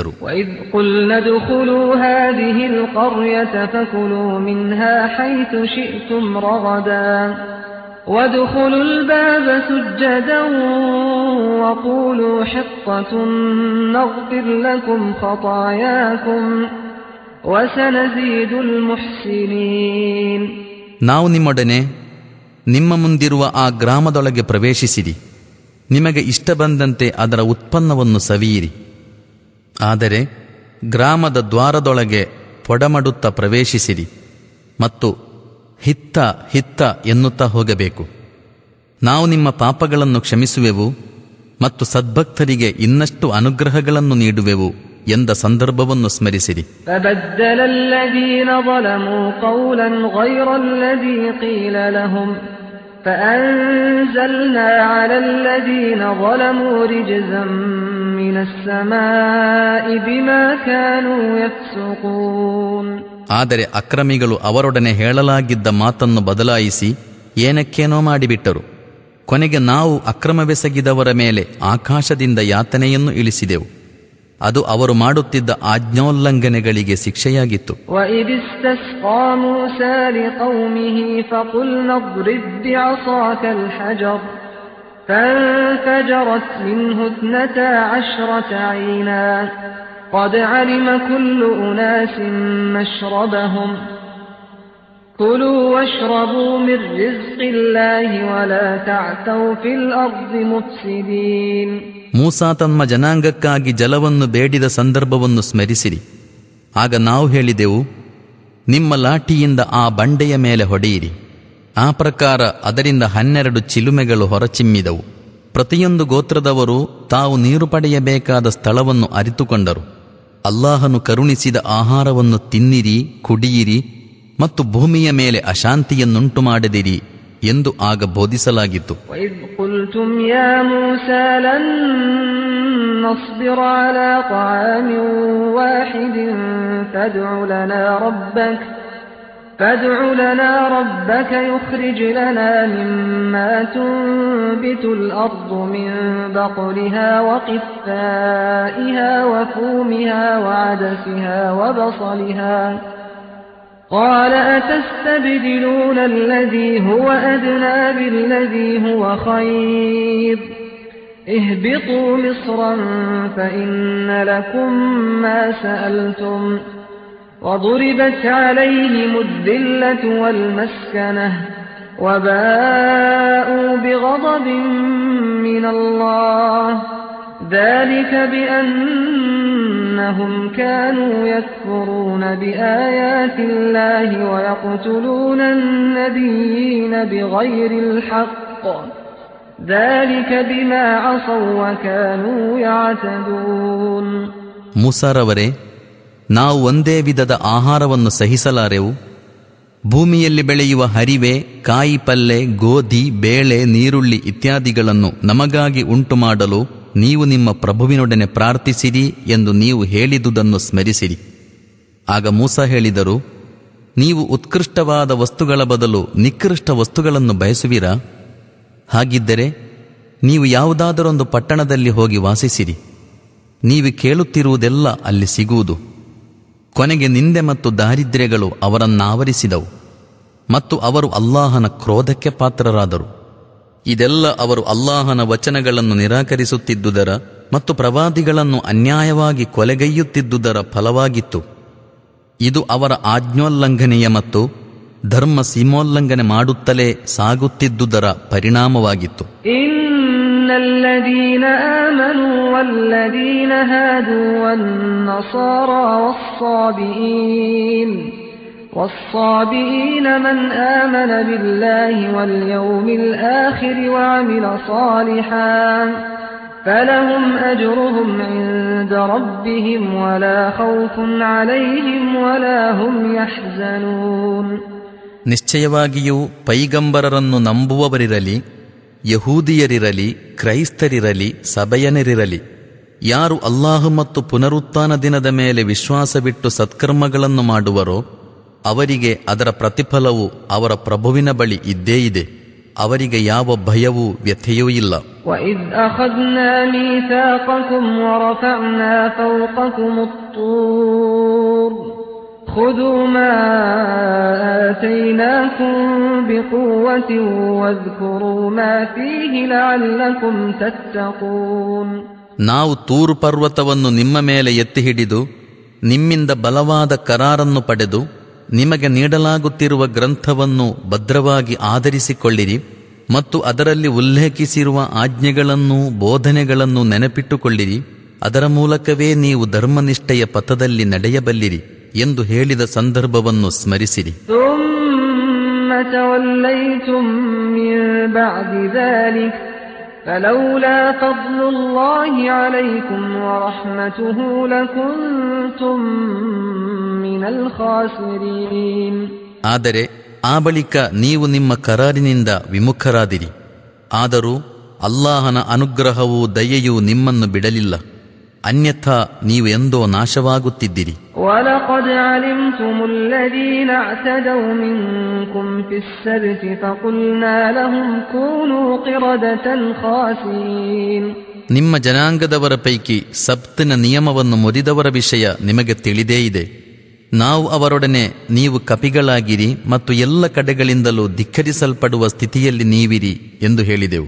وَإِذْ قُلْنَا ادْخُلُوا هَٰذِهِ الْقَرْيَةَ فَكُلُوا مِنْهَا حَيْثُ شِئْتُمْ رَغَدًا وَادْخُلُوا الْبَابَ سُجَّدًا وَقُولُوا حِطَّةٌ نَغْفِرْ لَكُمْ خَطَايَاكُمْ وَسَنَزِيدُ الْمُحْسِنِينَ. ನಾವು ನಿಮ್ಮೊಡನೆ ನಿಮ್ಮ ಮುಂದಿರುವ ಆ ಗ್ರಾಮದೊಳಗೆ ಪ್ರವೇಶಿಸಿರಿ. ನಿಮಗೆ ಇಷ್ಟ ಬಂದಂತೆ ಅದರ ಉತ್ಪನ್ನವನ್ನು ಸವಿಯಿರಿ. ಆದರೆ ಗ್ರಾಮದ ದ್ವಾರದೊಳಗೆ ಪೊಡಮಡುತ್ತಾ ಪ್ರವೇಶಿಸಿರಿ ಮತ್ತು ಹಿತ್ತ ಹಿತ್ತ ಎನ್ನುತ್ತಾ ಹೋಗಬೇಕು. ನಾವು ನಿಮ್ಮ ಪಾಪಗಳನ್ನು ಕ್ಷಮಿಸುವೆವು ಮತ್ತು ಸದ್ಭಕ್ತರಿಗೆ ಇನ್ನಷ್ಟು ಅನುಗ್ರಹಗಳನ್ನು ನೀಡುವೆವು ಎಂದ ಸಂದರ್ಭವನ್ನು ಸ್ಮರಿಸಿರಿ. فَبَدَّلَ الَّذِينَ ظَلَمُوا قَوْلًا غَيْرَ الَّذِي قِيلَ لَهُمْ فَأَنزَلْنَا عَلَى الَّذِينَ ظَلَمُوا رِجْزًا مِّنَ السَّمَاءِ بِمَا كَانُوا يَفْسُقُونَ. ಆದರೆ ಅಕ್ರಮಿಗಳು ಅವರೊಡನೆ ಹೇಳಲಾಗಿದ್ದ ಮಾತನ್ನು ಬದಲಾಯಿಸಿ ಏನಕ್ಕೇನೋ ಮಾಡಿಬಿಟ್ಟರು. ಕೊನೆಗೆ ನಾವು ಅಕ್ರಮವೆಸಗಿದವರ ಮೇಲೆ ಆಕಾಶದಿಂದ ಯಾತನೆಯನ್ನು ಇಳಿಸಿದೆವು. ಅದು ಅವರು ಮಾಡುತ್ತಿದ್ದ ಆಜ್ಞೋಲ್ಲಂಘನೆಗಳಿಗೆ ಶಿಕ್ಷೆಯಾಗಿತ್ತು. وَإِذِ اسْتَسْقَىٰ مُوسَىٰ لِقَوْمِهِ فَقُلْنَا اضْرِب بِّعَصَاكَ الْحَجَرَ فَانفَجَرَتْ مِنْهُ 12 عَيْنًا قَدْ عَلِمَ كُلُّ أُنَاسٍ مَّشْرَبَهُمْ كُلُوا وَاشْرَبُوا مِن رِّزْقِ اللَّهِ وَلَا تَعْثَوْا فِي الْأَرْضِ مُفْسِدِينَ. ಮೂಸಾ ತಮ್ಮ ಜನಾಂಗಕ್ಕಾಗಿ ಜಲವನ್ನು ಬೇಡಿದ ಸಂದರ್ಭವನ್ನು ಸ್ಮರಿಸಿರಿ. ಆಗ ನಾವು ಹೇಳಿದೆವು, ನಿಮ್ಮ ಲಾಠಿಯಿಂದ ಆ ಬಂಡೆಯ ಮೇಲೆ ಹೊಡೆಯಿರಿ. ಆ ಪ್ರಕಾರ ಅದರಿಂದ 12 ಚಿಲುಮೆಗಳು ಹೊರಚಿಮ್ಮಿದವು. ಪ್ರತಿಯೊಂದು ಗೋತ್ರದವರು ತಾವು ನೀರು ಪಡೆಯಬೇಕಾದ ಸ್ಥಳವನ್ನು ಅರಿತುಕೊಂಡರು. ಅಲ್ಲಾಹನು ಕರುಣಿಸಿದ ಆಹಾರವನ್ನು ತಿನ್ನಿರಿ, ಕುಡಿಯಿರಿ ಮತ್ತು ಭೂಮಿಯ ಮೇಲೆ ಅಶಾಂತಿಯನ್ನುಂಟು ಮಾಡದಿರಿ ಎಂದು ಆಗ ಬೋಧಿಸಲಾಗಿತ್ತು. وَإِذْ قُلْتُمْ يَا مُوسَىٰ لَن نَّصْبِرَ عَلَىٰ طَعَامٍ وَاحِدٍ فَادْعُ لَنَا رَبَّكَ يُخْرِجْ لَنَا مِمَّا تُنبِتُ الْأَرْضُ مِن بَقْلِهَا وَقِثَّائِهَا وَفُومِهَا وَعَدَسِهَا وَبَصَلِهَا قَالَ أَتَسْتَبْدِلُونَ الَّذِي هُوَ أَدْنَىٰ بِالَّذِي هُوَ خَيْرٌ اهْبِطُوا مِصْرًا فَإِنَّ لَكُم مَّا سَأَلْتُمْ وَضُرِبَتْ عَلَيْهِمُ الذِّلَّةُ وَالْمَسْكَنَةُ وَبَاءُوا بِغَضَبٍ مِّنَ اللَّهِ ذَلِكَ بِأَنَّهُمْ كَانُوا يَكْفُرُونَ بِآيَاتِ اللَّهِ وَيَقْتُلُونَ النَّبِيِّينَ بِغَيْرِ الْحَقِّ ذَلِكَ بِمَا عَصَوْا وَكَانُوا يَعْتَدُونَ. ಮೂಸಾರವರೇ, ನಾವು ಒಂದೇ ವಿಧದ ಆಹಾರವನ್ನು ಸಹಿಸಲಾರೆವು. ಭೂಮಿಯಲ್ಲಿ ಬೆಳೆಯುವ ಹರಿವೆ, ಕಾಯಿ ಪಲ್ಲೆ, ಗೋಧಿ, ಬೇಳೆ, ನೀರುಳ್ಳಿ ಇತ್ಯಾದಿಗಳನ್ನು ನಮಗಾಗಿ ಉಂಟು ಮಾಡಲು ನೀವು ನಿಮ್ಮ ಪ್ರಭುವಿನೊಡನೆ ಪ್ರಾರ್ಥಿಸಿರಿ ಎಂದು ನೀವು ಹೇಳಿದುದನ್ನು ಸ್ಮರಿಸಿರಿ. ಆಗ ಮೂಸಾ ಹೇಳಿದರು, ನೀವು ಉತ್ಕೃಷ್ಟವಾದ ವಸ್ತುಗಳ ಬದಲು ನಿಕೃಷ್ಟ ವಸ್ತುಗಳನ್ನು ಬಯಸುವಿರಾ? ಹಾಗಿದ್ದರೆ ನೀವು ಯಾವುದಾದರೊಂದು ಪಟ್ಟಣದಲ್ಲಿ ಹೋಗಿ ವಾಸಿಸಿರಿ. ನೀವು ಕೇಳುತ್ತಿರುವುದೆಲ್ಲ ಅಲ್ಲಿ ಸಿಗುವುದು. ಕೊನೆಗೆ ನಿಂದೆ ಮತ್ತು ದಾರಿದ್ರ್ಯಗಳು ಅವರನ್ನಾವರಿಸಿದವು ಮತ್ತು ಅವರು ಅಲ್ಲಾಹನ ಕ್ರೋಧಕ್ಕೆ ಪಾತ್ರರಾದರು. ಇದೆಲ್ಲ ಅವರು ಅಲ್ಲಾಹನ ವಚನಗಳನ್ನು ನಿರಾಕರಿಸುತ್ತಿದ್ದುದರ ಮತ್ತು ಪ್ರವಾದಿಗಳನ್ನು ಅನ್ಯಾಯವಾಗಿ ಕೊಲೆಗೈಯುತ್ತಿದ್ದುದರ ಫಲವಾಗಿತ್ತು. ಇದು ಅವರ ಆಜ್ಞೋಲ್ಲಂಘನೆಯ ಮತ್ತು ಧರ್ಮ ಸೀಮೋಲ್ಲಂಘನೆ ಮಾಡುತ್ತಲೇ ಸಾಗುತ್ತಿದ್ದುದರ ಪರಿಣಾಮವಾಗಿತ್ತು. الذين آمنوا والذين هادوا والنصارى والصابئين من آمن بالله واليوم الآخر وعمل صالحا فلهم أجرهم عند ربهم ولا خوف عليهم ولا هم يحزنون. ನಿಶ್ಚಯವಾಗಿಯೂ ಪೈಗಂಬರರನ್ನು ನಂಬುವವರಿರಲಿ, ಯಹೂದಿಯರಿರಲಿ, ಕ್ರೈಸ್ತರಿರಲಿ, ಸಭೆಯನರಿರಲಿ, ಯಾರು ಅಲ್ಲಾಹ್ ಮತ್ತು ಪುನರುತ್ಥಾನ ದಿನದ ಮೇಲೆ ವಿಶ್ವಾಸವಿಟ್ಟು ಸತ್ಕರ್ಮಗಳನ್ನು ಮಾಡುವರೋ ಅವರಿಗೆ ಅದರ ಪ್ರತಿಫಲವು ಅವರ ಪ್ರಭುವಿನ ಬಳಿ ಇದ್ದೇ ಇದೆ. ಅವರಿಗೆ ಯಾವ ಭಯವೂ ವ್ಯಥೆಯೂ ಇಲ್ಲ. وَإِذْ أَخَذْنَا مِيثَاقَكُمْ وَرَفَعْنَا فَوْقَكُمُ الطُّورَ خُذُوا مَا آتَيْنَاكُمْ بِقُوَّةٍ وَاذْكُرُوا مَا فِيهِ لَعَلَّكُمْ تَتَّقُونَ. ನಾವು ತೂರ್ ಪರ್ವತವನ್ನು ನಿಮ್ಮ ಮೇಲೆ ಎತ್ತಿ ಹಿಡಿದು ನಿಮ್ಮಿಂದ ಬಲವಾದ ಕರಾರನ್ನು ಪಡೆದು ನಿಮಗೆ ನೀಡಲಾಗುತ್ತಿರುವ ಗ್ರಂಥವನ್ನು ಭದ್ರವಾಗಿ ಆಧರಿಸಿಕೊಳ್ಳಿರಿ ಮತ್ತು ಅದರಲ್ಲಿ ಉಲ್ಲೇಖಿಸಿರುವ ಆಜ್ಞೆಗಳನ್ನು ಬೋಧನೆಗಳನ್ನು ನೆನಪಿಟ್ಟುಕೊಳ್ಳಿರಿ. ಅದರ ಮೂಲಕವೇ ನೀವು ಧರ್ಮನಿಷ್ಠೆಯ ಪಥದಲ್ಲಿ ನಡೆಯಬಲ್ಲಿರಿ ಎಂದು ಹೇಳಿದ ಸಂದರ್ಭವನ್ನು ಸ್ಮರಿಸಿರಿ. فلولا فضل الله عليكم ورحمته لكنتم من الخاسرين. ಆದರೆ ಆ ಬಳಿಕ ನೀವು ನಿಮ್ಮ ಕರಾರಿನಿಂದ ವಿಮುಖರಾದಿರಿ. ಆದರೂ ಅಲ್ಲಾಹನ ಅನುಗ್ರಹವೂ ದಯೆಯೂ ನಿಮ್ಮನ್ನು ಬಿಡಲಿಲ್ಲ, ಅನ್ಯಥಾ ನೀವು ಎಂದೋ ನಾಶವಾಗುತ್ತಿದ್ದಿರಿ. وَلَقَدْ عَلِمْتُمُ الَّذِينَ اعْتَدَوْا مِنكُمْ فِي السَّبْتِ فَقُلْنَا لَهُمْ كُونُوا قِرَدَةً خَاسِئِينَ. ನಿಮ್ಮ ಜನಾಂಗದವರ ಪೈಕಿ ಸಬ್ತಿನ ನಿಯಮವನ್ನು ಮುರಿದವರ ವಿಷಯ ನಿಮಗೆ ತಿಳಿದೇ ಇದೆ. ನಾವು ಅವರೊಡನೆ ನೀವು ಕಪಿಗಳಾಗಿರಿ ಮತ್ತು ಎಲ್ಲ ಕಡೆಗಳಿಂದಲೂ ಧಿಕ್ಕರಿಸಲ್ಪಡುವ ಸ್ಥಿತಿಯಲ್ಲಿ ನೀವಿರಿ ಎಂದು ಹೇಳಿದೆವು.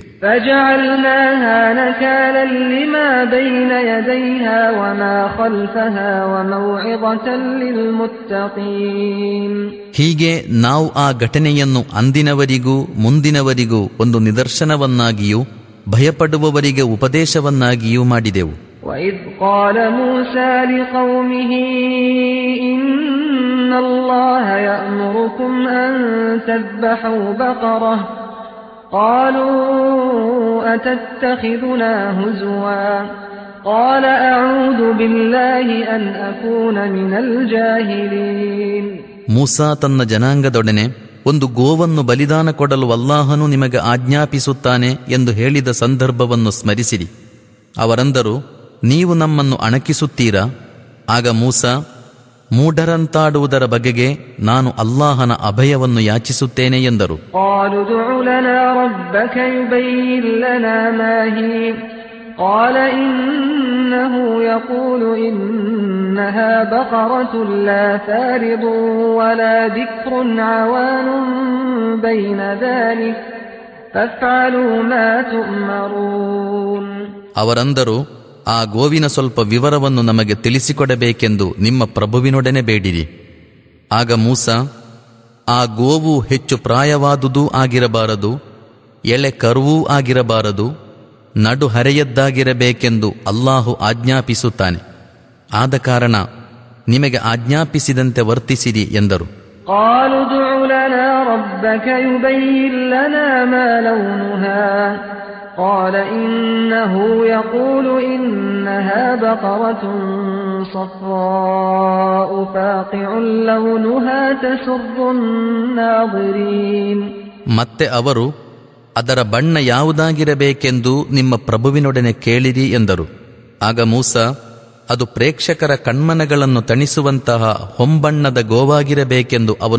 ಹೀಗೆ ನಾವು ಆ ಘಟನೆಯನ್ನು ಅಂದಿನವರಿಗೂ ಮುಂದಿನವರಿಗೂ ಒಂದು ನಿದರ್ಶನವನ್ನಾಗಿಯೂ ಭಯಪಡುವವರಿಗೆ ಉಪದೇಶವನ್ನಾಗಿಯೂ ಮಾಡಿದೆವು. وَإِذْ قَالَ مُوسَى لِقَوْمِهِ إِنَّ اللَّهَ يَأْمُرُكُمْ أَن تَذْبَحُوا بَقَرَةً قَالُوا أَتَتَّخِذُنَا هُزُوًا قَالَ أَعُوذُ بِاللَّهِ أَنْ أَكُونَ مِنَ الْجَاهِلِينَ. ಮೂಸಾ ತನ್ನ ಜನಾಂಗದೊಡನೆ ಒಂದು ಗೋವನ್ನು ಬಲಿದಾನ ಕೊಡಲು ಅಲ್ಲಾಹನು ನಿಮಗೆ ಆಜ್ಞಾಪಿಸುತ್ತಾನೆ ಎಂದು ಹೇಳಿದ ಸಂದರ್ಭವನ್ನು ಸ್ಮರಿಸಿರಿ. ಅವರಂದರು, ನೀವು ನಮ್ಮನ್ನು ಅಣಕಿಸುತ್ತೀರಾ? ಆಗ ಮೂಸಾ, ಮೂಢರಂತಾಡುವುದರ ಬಗೆಗೆ ನಾನು ಅಲ್ಲಾಹನ ಅಭಯವನ್ನು ಯಾಚಿಸುತ್ತೇನೆ ಎಂದರು. قال إنه يقول إنها بقرة لا فارض ولا بكر عوان بين ذلك فافعلوا ما تؤمرون. ಅವರಂದರು, ಆ ಗೋವಿನ ಸ್ವಲ್ಪ ವಿವರವನ್ನು ನಮಗೆ ತಿಳಿಸಿಕೊಡಬೇಕೆಂದು ನಿಮ್ಮ ಪ್ರಭುವಿನೊಡನೆ ಬೇಡಿರಿ. ಆಗ ಮೂಸಾ, ಆ ಗೋವು ಹೆಚ್ಚು ಪ್ರಾಯವಾದುದೂ ಆಗಿರಬಾರದು, ಎಳೆ ಕರುವೂ ಆಗಿರಬಾರದು, ನಡು ಹರೆಯದ್ದಾಗಿರಬೇಕೆಂದು ಅಲ್ಲಾಹು ಆಜ್ಞಾಪಿಸುತ್ತಾನೆ. ಆದ ಕಾರಣ ನಿಮಗೆ ಆಜ್ಞಾಪಿಸಿದಂತೆ ವರ್ತಿಸಿರಿ ಎಂದರು. قالوا ادع لنا ربك يبين لنا ما لونها قال إنه يقول إنها بقرة صفراء فاقع لونها تسر الناظرين. ಮತ್ತೆ ಅವರು, ಅದರ ಬಣ್ಣ ಯಾವುದಾಗಿರಬೇಕೆಂದು ನಿಮ್ಮ ಪ್ರಭುವಿನೊಡನೆ ಕೇಳಿರಿ ಎಂದರು. ಆಗ ಮೂಸಾ, ಅದು ಪ್ರೇಕ್ಷಕರ ಕಣ್ಮನಗಳನ್ನು ತಣಿಸುವಂತಹ ಹೊಂಬಣ್ಣದ ಗೋವಾಗಿರಬೇಕೆಂದು ಅವನು